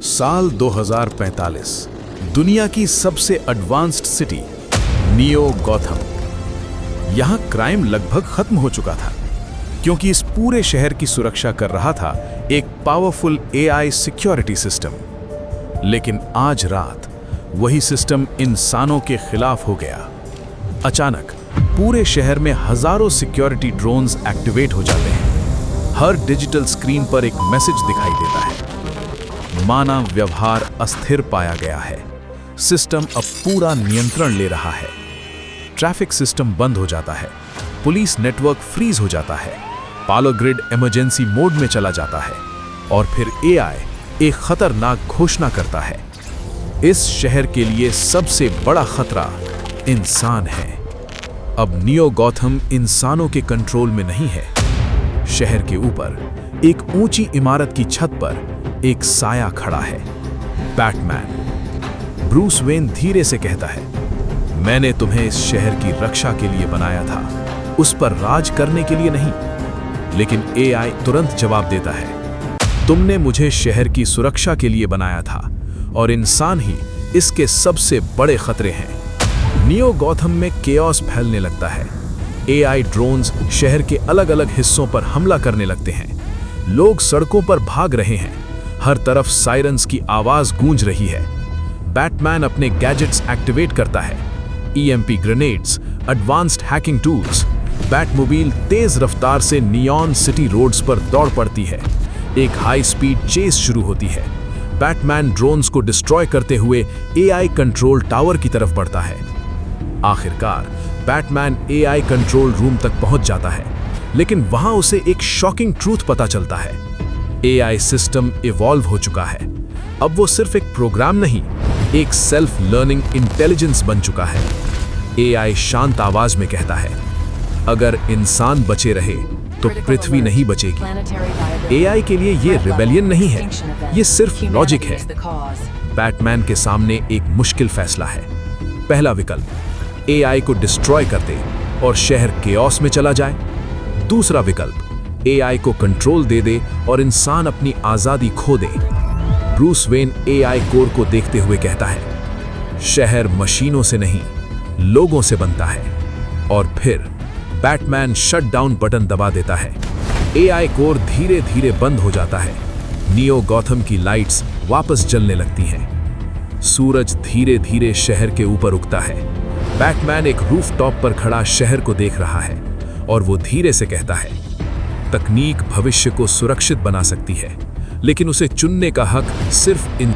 साल 2045, दुनिया की सबसे एडवांस्ड सिटी नियो गॉथम। यहां क्राइम लगभग खत्म हो चुका था, क्योंकि इस पूरे शहर की सुरक्षा कर रहा था एक पावरफुल एआई सिक्योरिटी सिस्टम। लेकिन आज रात वही सिस्टम इंसानों के खिलाफ हो गया। अचानक पूरे शहर में हजारों सिक्योरिटी ड्रोन्स एक्टिवेट हो जाते हैं। हर डिजिटल स्क्रीन पर एक मैसेज दिखाई देता है, मानव व्यवहार अस्थिर पाया गया है। सिस्टम अब पूरा नियंत्रण ले रहा है। ट्रैफिक सिस्टम बंद हो जाता है, पुलिस नेटवर्क फ्रीज हो जाता है, पावर ग्रिड इमरजेंसी मोड में चला जाता है और फिर एआई एक खतरनाक घोषणा करता है। इस शहर के लिए सबसे बड़ा खतरा इंसान है। अब नियो गॉथम इंसानों के कंट्रोल में नहीं है। शहर के ऊपर एक ऊंची इमारत की छत पर एक साया खड़ा है, बैटमैन। ब्रूस वेन धीरे से कहता है, मैंने तुम्हें इस शहर की रक्षा के लिए बनाया था, उस पर राज करने के लिए नहीं। लेकिन एआई तुरंत जवाब देता है, तुमने मुझे शहर की सुरक्षा के लिए बनाया था और इंसान ही इसके सबसे बड़े खतरे हैं। नियो गॉथम में केओस फैलने लगता है। एआई ड्रोन्स शहर के अलग अलग हिस्सों पर हमला करने लगते हैं। लोग सड़कों पर भाग रहे हैं, हर तरफ सायरन्स की आवाज गूंज रही है। बैटमैन अपने गैजेट्स एक्टिवेट करता है, EMP grenades, advanced hacking tools. Batmobile तेज रफ्तार से नियॉन सिटी रोड्स पर दौड़ पड़ती है। एक हाई स्पीड चेस शुरू होती है। बैटमैन ड्रोन्स को डिस्ट्रॉय करते हुए एआई कंट्रोल टावर की तरफ बढ़ता है। आखिरकार बैटमैन एआई कंट्रोल रूम तक पहुंच जाता है, लेकिन वहां उसे एक शॉकिंग ट्रूथ पता चलता है। एआई सिस्टम इवॉल्व हो चुका है। अब वो सिर्फ एक प्रोग्राम नहीं, एक सेल्फ लर्निंग इंटेलिजेंस बन चुका है। एआई शांत आवाज में कहता है, अगर इंसान बचे रहे तो पृथ्वी नहीं बचेगी। एआई के लिए ये रिबेलियन नहीं है, ये सिर्फ लॉजिक है। बैटमैन के सामने एक मुश्किल फैसला है। पहला विकल्प, एआई को डिस्ट्रॉय कर दे और शहर केओस में चला जाए। दूसरा विकल्प, एआई को कंट्रोल दे दे और इंसान अपनी आजादी खो दे। ब्रूस वेन एआई कोर को देखते हुए कहता है, शहर मशीनों से नहीं, लोगों से बनता है। और फिर बैटमैन शट डाउन बटन दबा देता है। एआई कोर धीरे धीरे बंद हो जाता है। नियो गॉथम की लाइट्स वापस जलने लगती हैं। सूरज धीरे धीरे शहर के ऊपर उगता है। बैटमैन एक रूफटॉप पर खड़ा शहर को देख रहा है और वो धीरे से कहता है, तकनीक भविष्य को सुरक्षित बना सकती है, लेकिन उसे चुनने का हक सिर्फ इन